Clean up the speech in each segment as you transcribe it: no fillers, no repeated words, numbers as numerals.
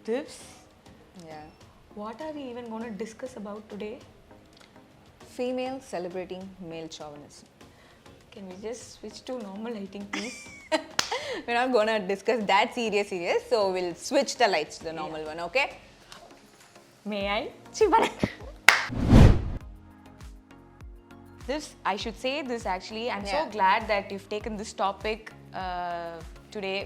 This, Yeah. what are we even going to discuss about today? Female celebrating male chauvinism. Can we just switch to normal lighting, please? We're not going to discuss that serious, so we'll switch the lights to the normal one, okay? May I? This, I should say this actually, I'm so Yeah. glad that you've taken this topic today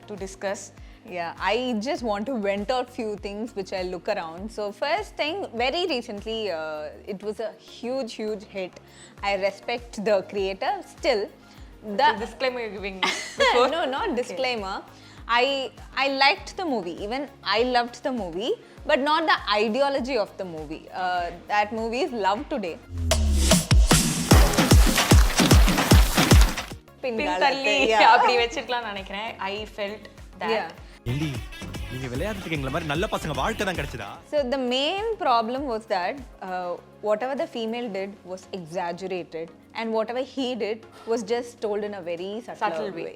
to discuss. Yeah, I just want to vent out few things which I look around. So first thing, very recently, it was a huge hit. I respect the creator still. The disclaimer you're giving me before. No, not disclaimer. I liked the movie. Even I loved the movie, but not the ideology of the movie. That movie is loved today. பின்தள்ளி Yeah. அப்படி வச்சிருக்கலாம் நினைக்கிறேன். I felt that. Yeah. ஏண்டி நீங்க விளையாடுறதுக்கு எங்களை மாதிரி நல்ல பசங்க வாழ்க்கை தான் கிடைச்சதா? So the main problem was that whatever the female did was exaggerated, and whatever he did was just told in a very subtle way.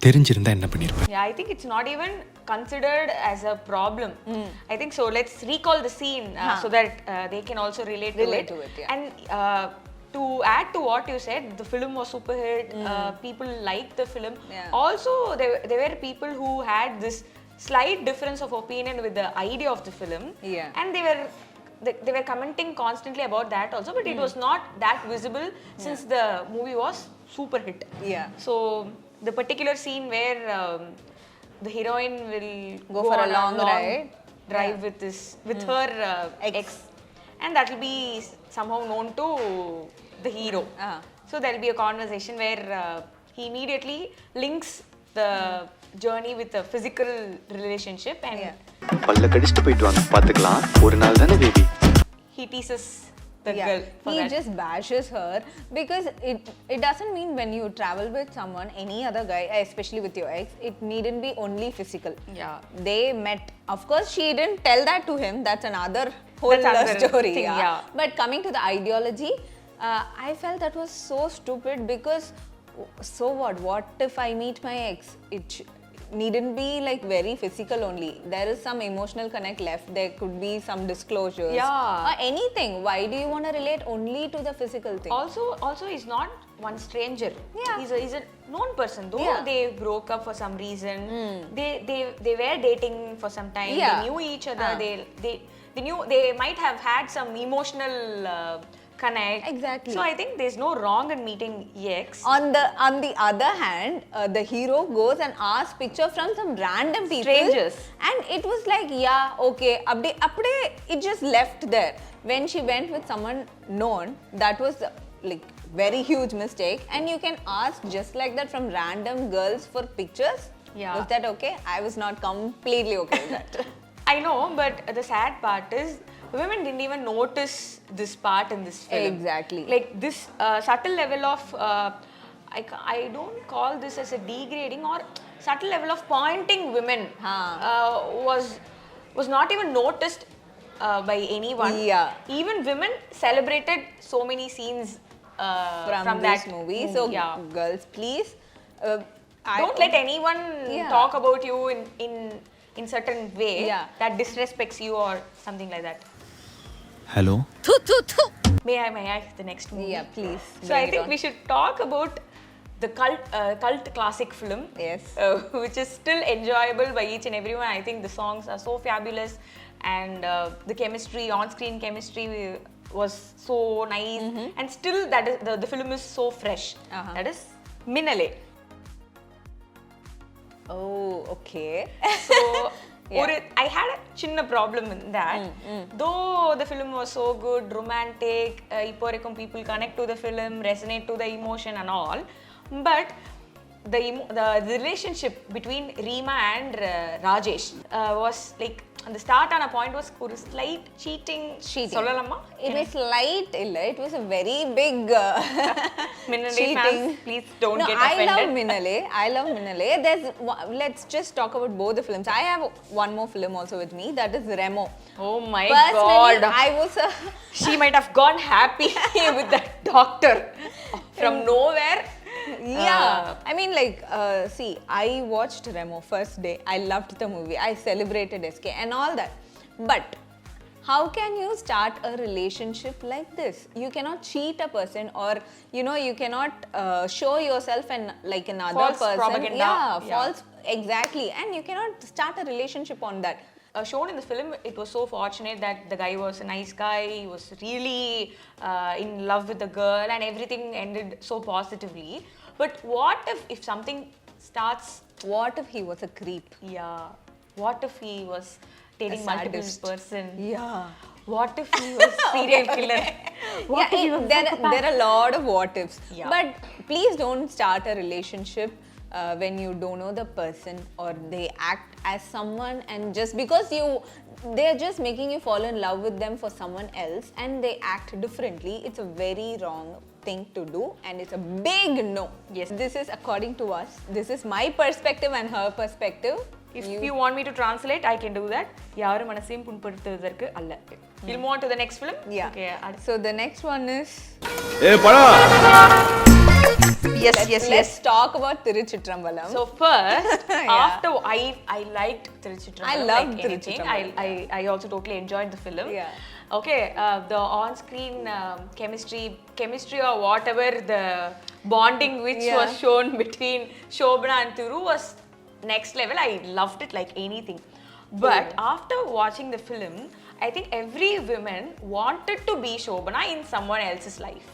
தெரிஞ்சிருந்தா என்ன பண்ணிருப்ப? Yeah, I think it's not even considered as a problem. I think so. Let's recall the scene so that they can also relate to it. Yeah. And to add to what you said, the film was super hit. People liked the film. Yeah. Also, there were people who had this slight difference of opinion with the idea of the film. Yeah. And they were commenting constantly about that also, but it was not that visible since the movie was super hit. Yeah. So the particular scene where the heroine will Go for a on long ride. drive with her ex, and that will be somehow known to the hero. So there will be a conversation where he immediately links the journey with a physical relationship, and பல்ல கடிச்சிட்டு போயிட்டு வாங்க பாத்துக்கலாம் ஒரு நாள் தானே baby he teases the Yeah, girl for he that. just bashes her because it doesn't mean when you travel with someone, any other guy, especially with your ex, it needn't be only physical. Yeah. They met. Of course, she didn't tell that to him. That's another whole That's other another story. thing, yeah. But coming to the ideology, I felt that was so stupid because so what? What if I meet my ex? Needn't be like very physical only. There is some emotional connect left. There could be some disclosures. Yeah. Or anything. Why do you want to relate only to the physical thing? Also he's not one stranger. Yeah. He's a known person. Though Yeah. they broke up for some reason, they were dating for some time. Yeah. They knew each other. They knew they might have had some emotional connect. Exactly. So I think there's no wrong in meeting ex. On the other hand, the hero goes and asks picture from some random people. Strangers. And it was like, yeah, okay. Apde, it just left there. When she went with someone known, that was like very huge mistake. And you can ask just like that from random girls for pictures. Yeah. Was that okay? I was not completely okay with that. I know, but the sad part is women didn't even notice this part in this film. Exactly. Like this subtle level of, I don't call this as a degrading or subtle level of pointing women was not even noticed by anyone. Yeah. Even women celebrated so many scenes from that this movie. So yeah. girls, please. Don't let anyone Yeah. talk about you in certain way Yeah. that disrespects you or something like that. Hello May I the next movie? Yeah, please. So I think we should talk about the cult classic film. Yes. Which is still enjoyable by each and everyone. I think the songs are so fabulous, and the chemistry, on-screen chemistry was so nice, and still that is the film is so fresh. That is Minnale. Oh, okay. So Yeah. I had a chinna problem in that. Though the film was so good, romantic, இப்போ வரைக்கும் people connect to the film, resonate to the emotion and all, but the relationship between Reema and Rajesh was like அந்த start ஆன point was ஒரு slide seating சொல்லலாமா? It was light illa, it was a very big Minnale cheating. fans, please don't get I offended. love Minnale. Let's just talk about both the films. I have one more film also with me, that is Remo. Oh my Personally, god, I was she might have gone happy with that doctor from nowhere. I mean, like, see, I watched Remo first day. I loved the movie. I celebrated SK and all that. But how can you start a relationship like this? You cannot cheat a person, or you cannot show yourself and like another False person. propaganda. Yeah, false. Exactly. And you cannot start a relationship on that. Shown in the film, it was so fortunate that the guy was a nice guy. He was really in love with the girl, and everything ended so positively. But what if something starts? What if he was a creep? Yeah. What if he was dating A multiple sadist. person? Yeah. What if he was serial killer? What if he was There are a lot of what ifs. Yeah. But please don't start a relationship when you don't know the person, or they act as someone, and just because they're just making you fall in love with them for someone else, and they act differently. It's a very wrong thing to do, and it's a big no. Yes. This is according to us. This is my perspective and her perspective. If you want me to translate, I can do that. யாரும் மனசையும் புண்படுத்துவதற்கு அல்ல. We'll move on to the next film. Yeah. Okay. So the next one is let's talk about Tiruchitrambalam. So first, Yeah. after I liked Tiruchitrambalam. I loved like anything. Tiruchitrambalam. I also totally enjoyed the film. Yeah. Okay, the on-screen chemistry or whatever, the bonding which Yeah. was shown between Shobana and Thiru was next level. I loved it like anything. But after watching the film, I think every woman wanted to be Shobana in someone else's life.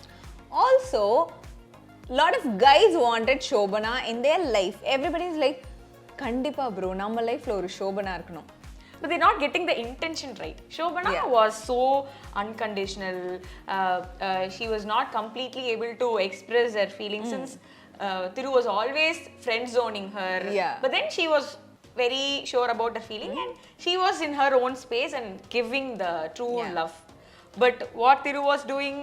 Also, lot of guys wanted Shobana in their life. Everybody's like, kandipa bro, நம்ம லைஃப்ல ஒரு Shobana இருக்கணும். But they're not getting the intention right. Shobana Yeah. was so unconditional. She was not completely able to express her feelings since Thiru was always friend zoning her. Yeah. But then she was very sure about her feeling, and she was in her own space and giving the true Yeah. love. But what Thiru was doing,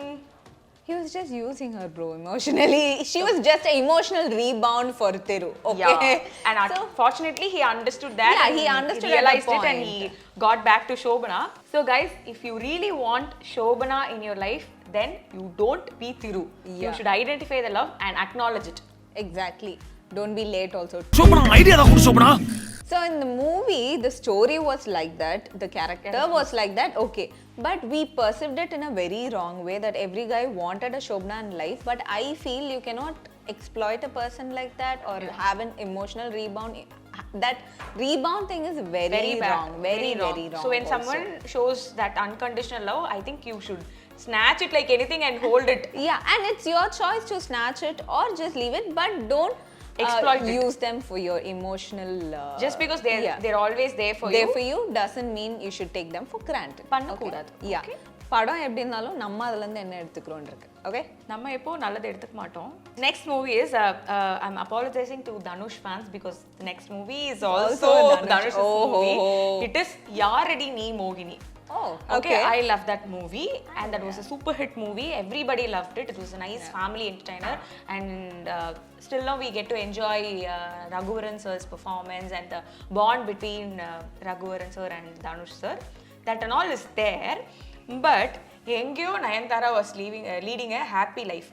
He was just using her, bro, emotionally. She was just an emotional rebound for Thiru. Okay. yeah. And unfortunately, he understood that. Yeah, and he understood at realized that it, and he got back to Shobana. So, guys, if you really want Shobana in your life, then you don't be Thiru. You Yeah. should identify the love and acknowledge it. Exactly. Don't be late also. Shobana idea தான் கொடு Shobana. So in the movie, the story was like that, the character was like that, okay. But we perceived it in a very wrong way, that every guy wanted a Shobana in life. But I feel you cannot exploit a person like that, or have an emotional rebound. That rebound thing is very bad. wrong. Very wrong. So, when also. someone shows that unconditional love, I think you should snatch it like anything and hold it. Yeah, and it's your choice to snatch it or just leave it, but don't Exploit it. use them for your emotional. Just because they're always there for there you. for you doesn't mean you should take them for granted. பண்ணக்கூடாது. Yeah. Okay. படம் எப்படி இருந்தாலும் நம்ம அதுல இருந்து என்ன எடுத்துக்கிறோம் இருக்கு. Okay? நம்ம எப்போ நல்லது எடுத்துக்க மாட்டோம். Next movie is I'm apologizing to Dhanush fans because the next movie is also Dhanush's movie. It is Yaradi Nee Mogini. Oh, Okay, I love that movie, and that was a super hit movie. Everybody loved it. It was a nice family entertainer, and still now we get to enjoy Raghuvaran sir's performance and the bond between Raghuvaran sir and Dhanush sir. That and all is there, but Engyo Nayanthara was leading a happy life.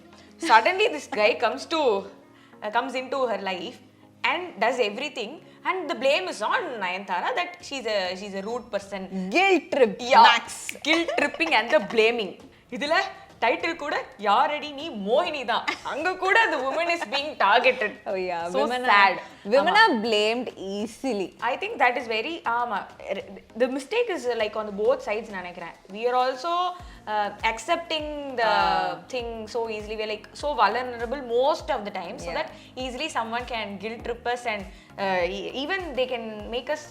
Suddenly, this guy comes into her life and does everything. And the blame is on Nayanthara that she's a rude person. Guilt trip. Yeah, Max. guilt tripping and the blaming. இதுல title கூட யாரடி நீ மோகினி தான். அங்க கூட the woman is being targeted. Oh yeah, So women sad. are blamed easily. I think that is very the mistake is like on the both sides நினைக்கிறேன். We are also accepting the thing so easily. We are like so vulnerable most of the time, so that easily someone can guilt trip us, and even they can make us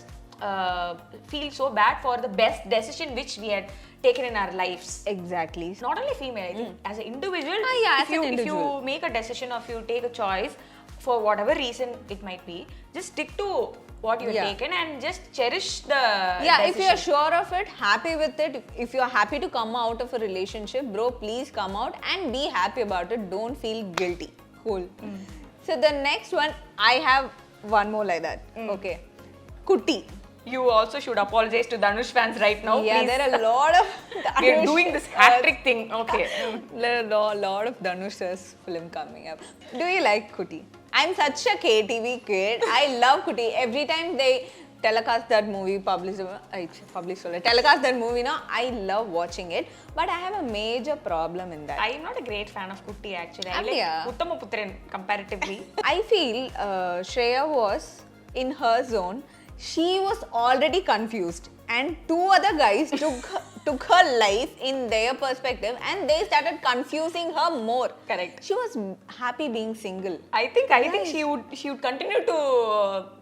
feel so bad for the best decision which we had taken in our lives. Exactly. Not only female, I think as an individual, Yeah, if as an you individual. make a decision or if you take a choice for whatever reason it might be, just stick to what you've taken and just cherish the Yeah, if decision. you are sure of it, happy with it, if you are happy to come out of a relationship, bro, please come out and be happy about it. Don't feel guilty. Cool. So the next one, I have one more like that. Okay. Kutti. You also should apologize to Dhanush fans right now. Yeah, please. there are a lot of We are doing this hat trick thing. Okay. There are a lot of Dhanush's film coming up. Do you like Kuti? I'm such a KTV kid. I love Kuti. Every time they telecast that movie, telecast that movie, no, I love watching it. But I have a major problem in that. I am not a great fan of Kutti actually. I Abhiya? like Uttamaputran comparatively. I feel Shreya was in her zone. She was already confused, and two other guys took her life in their perspective, and they started confusing her more. Correct. She was happy being single. I think she would continue to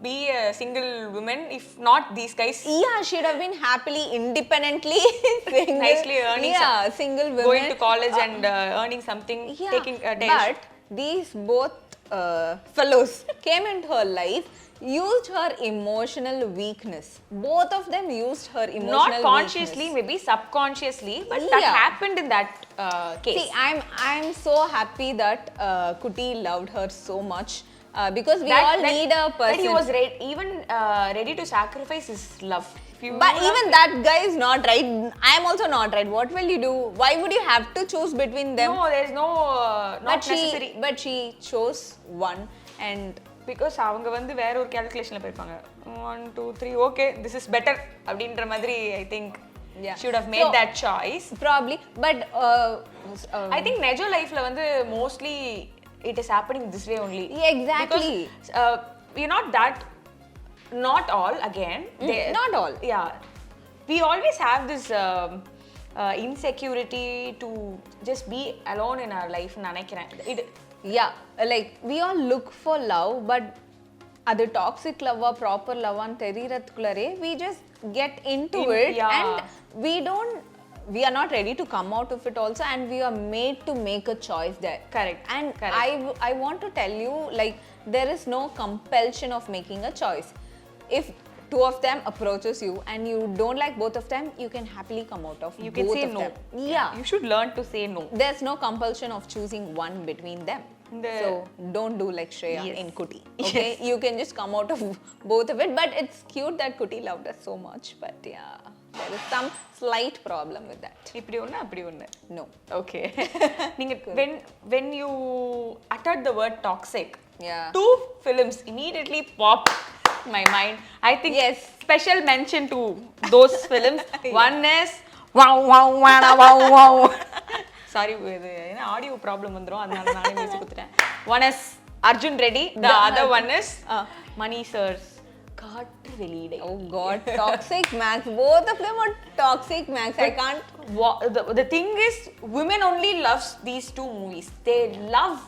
be a single woman if not these guys Yeah, she'd have been happily, independently single. nicely earning single women. going to college and earning something, taking a day. But these both fellows came into her life, used her emotional weakness. Both of them used her emotional Not consciously, weakness. maybe subconsciously, but that Yeah. happened in that case. See, I'm so happy that Kuti loved her so much because we all need a That person. he was ready to sacrifice his love. If you But love even that guy is not right. I'm also not right. What will you do? Why would you have to choose between them? No, there's no not necessary. But she chose one, and because அவங்க வந்து வேற ஒரு கேல்குலேஷன்ல போயிருப்பாங்க 1 2 3 okay this is better அப்படின்ற மாதிரி I think Yeah. Should have made that choice probably. But I think நெஜ லைஃப்ல வந்து mostly it is happening this way only exactly. We not that not all again not all. yeah we always have this insecurity to just be alone in our life நினைக்கிறேன் it Yeah, like we all look for love, but அது toxic லவ்வா proper லவ்வான்னு தெரியறதுக்குள்ளரே we just get into it, yeah. and we are not ready to come out of it also, and we are made to make a choice there. Correct, And correct. I want to tell you, like, there is no compulsion of making a choice. If two of them approaches you and you don't like both of them, you can happily come out of you can both say of no. them. Yeah. You should learn to say no. There's no compulsion of choosing one between them. So don't do like Shreya Yes. in Kuti. Okay, you can just come out of both of it. But it's cute that Kuti loved us so much. But yeah, there is some slight problem with that. இப்படி ஒண்ணு அப்படி ஒண்ணு No. okay நீங்க when you uttered the word toxic, Yeah. two films immediately popped my mind. I think Yes. special mention to those films. One is wow wow wow wow wow. Sorry, இது என்ன audio problem வந்துரும் அதனால நானே music கொடுத்துட்டேன். One is Arjun Reddy, the other one is Mani sir's காற்று வெளியிடை. Oh God, Toxic Max. Both of them are Toxic Max. I can't. The thing is, women only loves these two movies. They love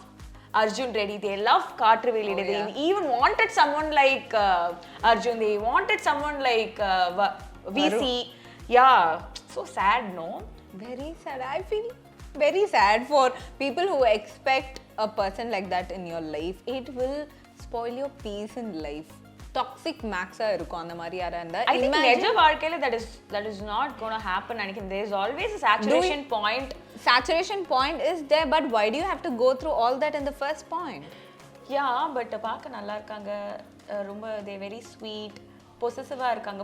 Arjun Reddy. They love Kaatru Veliyidai. Oh, yeah. They even wanted someone like Arjun. They wanted someone like VC. Yeah, so sad, no? Very sad. I feel very sad for people who expect a person like that in your life. It will spoil your peace in life. Toxic max இருக்கும் அந்த மாதிரி யாரா இருந்தா. I think நிஜ வாழ்க்கையில that is not going to happen. நினைக்கிறேன் there is always a saturation point. Saturation point is there, but why do you have to go through all that in the first point? Yeah, but பார்க்க நல்லா இருக்காங்க, ரொம்ப they very sweet, பொசசிவா இருக்காங்க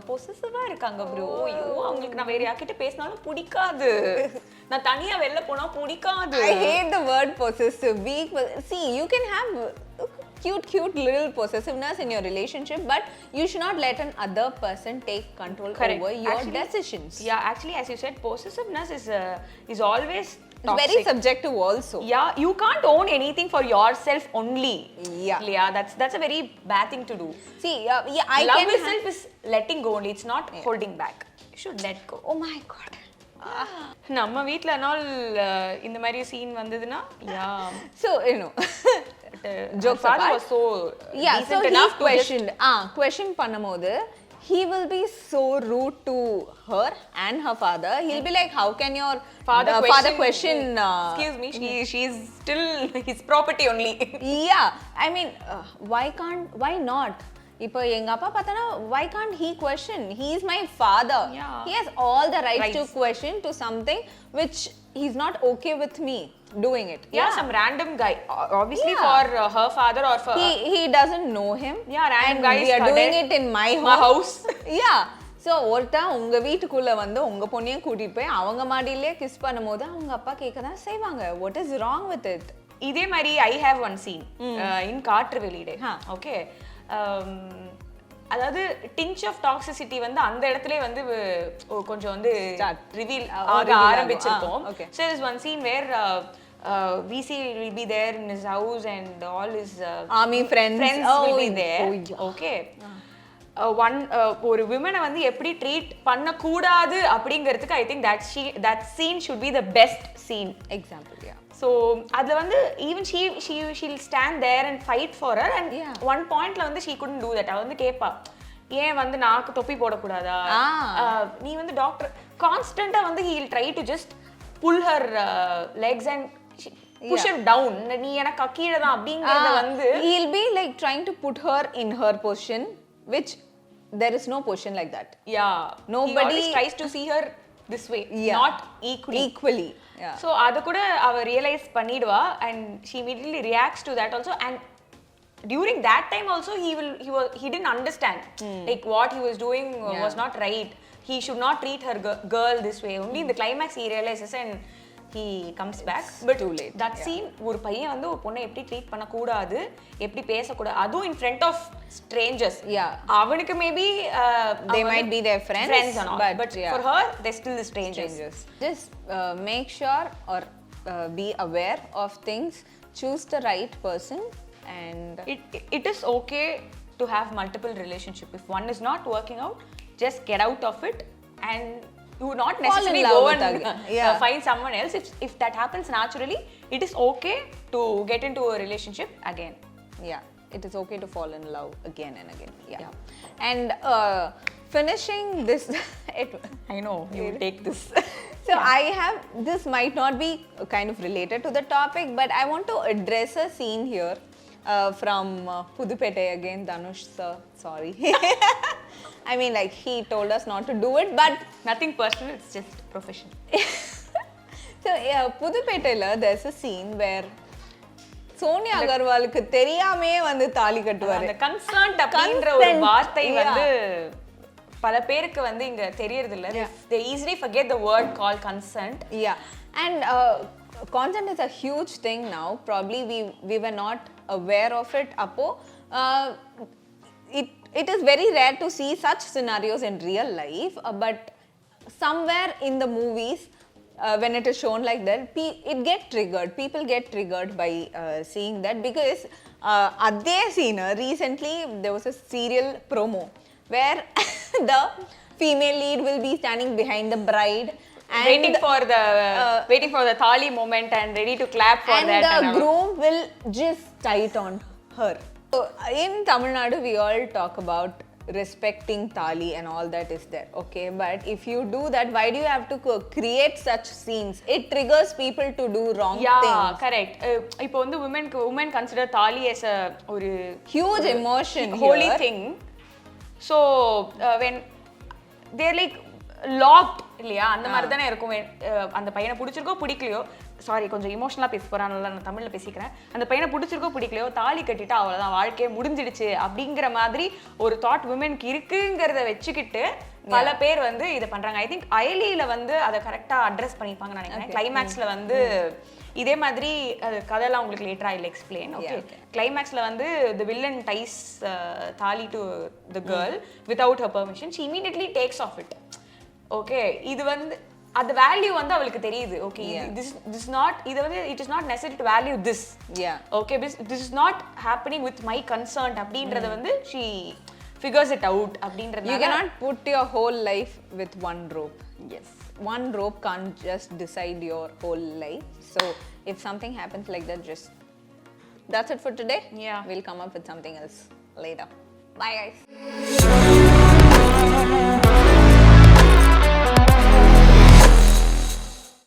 bro. ஐயோ அவங்களுக்கு நான் வேற யார்கிட்ட பேசினாலும் பிடிக்காது, நான் தனியா வெளில போனா பிடிக்காது. I hate the word possessive. Weak. See, you can have cute little possessiveness in your relationship, but you should not let another person take control Correct. over your Actually, decisions. Yeah, actually as you said, possessiveness is always It's toxic. very subjective also. Yeah, you can't own anything for yourself only. Yeah. That's a very bad thing to do. See, yeah, I Love can itself is letting go only. It's not holding back. You should let go. Oh my God. நம்ம வீட்ல நாள் இந்த மாதிரி scene வந்ததுன்னா So, you know, jokes father was so yeah, so decent he enough to question பண்ணும்போது he will be so rude to her and her father. He'll be like, how can your father question excuse me, she's still his property only. Yeah, I mean, why not? இப்போ எங்க அப்பா பார்த்தனா why can't he question? He is my father. Yeah. He has all the rights to Rights. question to something which he's not okay with me doing it. Yeah, some random guy. Obviously Yeah. for her father or for He doesn't know him. Yeah, random and guys we are doing started it in my my house. house. Yeah. So ஒருத்தன் உங்க வீட்டுக்குள்ள வந்து உங்க பொண்ணையும் கூட்டிட்டு போய் அவங்க மாடியிலே kiss பண்ணும்போது அவங்க அப்பா கேட்க தான் செய்வாங்க. What is wrong with it? இதே மாதிரி ஐ ஹேவ் ஒன் சீன் இன் காற்று வெளியிடு. ஓகே, அதாவது டிஞ்ச் ஆஃப் டாக்ஸிசிட்டி வந்து அந்த இடத்துல வந்து கொஞ்சம் வந்து ரிவீல் ஆக ஆரம்பிச்சிருக்கோம். So is one scene where VC will be there in his house and all his army friends will be there. Okay. ஒரு விமனை வந்து எப்படி ட்ரீட் பண்ணக்கூடாது அப்படிங்கிறதுக்கு I think that scene should be the best scene. Example, yeah. So அதுல வந்து even she'll stand there and fight for her and one pointல வந்து she couldn't do that. அவ வந்து கேப்பா, ஏன் வந்து நாக்கு தொப்பி போடக்கூடாதா, நீ வந்து டாக்டர் கான்ஸ்டன்டா வந்து he'll try to just pull her legs and push her down. நீ எனக்கு கீழே தான் அப்படிங்கறத வந்து he'll be like trying to put her in her position, which there is no position like that. Yeah, nobody tries to see her this way, not equally. Yeah. So அத கூட அவ realise பண்ணிடுவா and she immediately reacts to that also. And during that time also he didn't understand like what he was doing was not right. He should not treat her girl this way. Only in the climax he realizes and he comes back. But too late. That scene, ஒரு பையன் வந்து ஒரு பொண்ணை எப்படி treat பண்ண கூடாது, எப்படி பேச கூடாது, அதுவும் in front of strangers. அவனுக்கு maybe they might be their friends and all, but for her they're still the strangers. Just make sure or be aware of things, choose the right person, and it is okay to have multiple relationship. If one is not working out, just get out of it and you not necessarily go and find someone else. If that happens naturally, it is okay to get into a relationship again. Yeah, it is okay to fall in love again and again. Yeah. And finishing this I know you will take this. So I have, this might not be kind of related to the topic, but I want to address a scene here from Pudupete again, Dhanush sir, sorry. I mean, like, he told us not to do it, but nothing personal, it's just professional. So Pudupetela, there's a scene where Sonia அகர்வாலுக்கு தெரியாமே வந்து தாலி கட்டுவாரு. அந்த concerned அப்படின்ற ஒரு வார்த்தை வந்து பல பேருக்கு வந்து இங்க தெரியறது இல்ல. They easily forget the word called consent. Yeah. And consent is a huge thing now. Probably we were not aware of it. Appo it is very rare to see such scenarios in real life, but somewhere in the movies when it is shown like that, it get triggered. People get triggered by seeing that, because adhe scene recently there was a serial promo where the female lead will be standing behind the bride and waiting for the thali moment and ready to clap for and that, and the groom will just tie it on her. So in Tamil Nadu we all talk about respecting thali and all that is there, okay, but if you do that, why do you have to create such scenes? It triggers people to do wrong things. Yeah, correct. இப்போ வந்து women consider thali as a ஒரு huge emotion, holy thing. So when they're like locked இல்லையா, அந்த மாதிரி தானே இருக்கும். அந்த பையனை பிடிச்சிருக்கோ பிடிக்கலையோ, சாரி கொஞ்சம் இமோஷனலாக பேச போகிறான், நான் தமிழில் பேசிக்கிறேன். அந்த பையனை பிடிச்சிருக்கோ பிடிக்கலையோ, தாலி கட்டிட்டு அவ்வளோதான், வாழ்க்கையே முடிஞ்சிடுச்சு அப்படிங்கிற மாதிரி ஒரு தாட் விமென்க்கு இருக்குங்கிறத வச்சுக்கிட்டு பல பேர் வந்து இதை பண்றாங்க. ஐ திங்க் அயலியில வந்து அதை கரெக்டாக அட்ரஸ் பண்ணிப்பாங்கன்னு நினைக்கிறேன். கிளைமேக்ஸ்ல வந்து இதே மாதிரி கதையெல்லாம் உங்களுக்கு லேட்டரா இல்லை எக்ஸ்பிளைன். ஓகே, கிளைமேக்ஸ்ல வந்து the villain ties thali to the girl without her permission. She immediately takes off it. Okay, இது வந்து அந்த வேல்யூ வந்து அவளுக்கு தெரியுது. ஓகே, this not இது வந்து it is not necessary to value this. Yeah. Okay, this is not happening with my consent அப்படின்றத வந்து she figures it out அப்படின்றத. You cannot put your whole life with one rope. Yes. One rope can't just decide your whole life. So if something happens like that, just that's it for today. Yeah. We'll come up with something else later. Bye guys.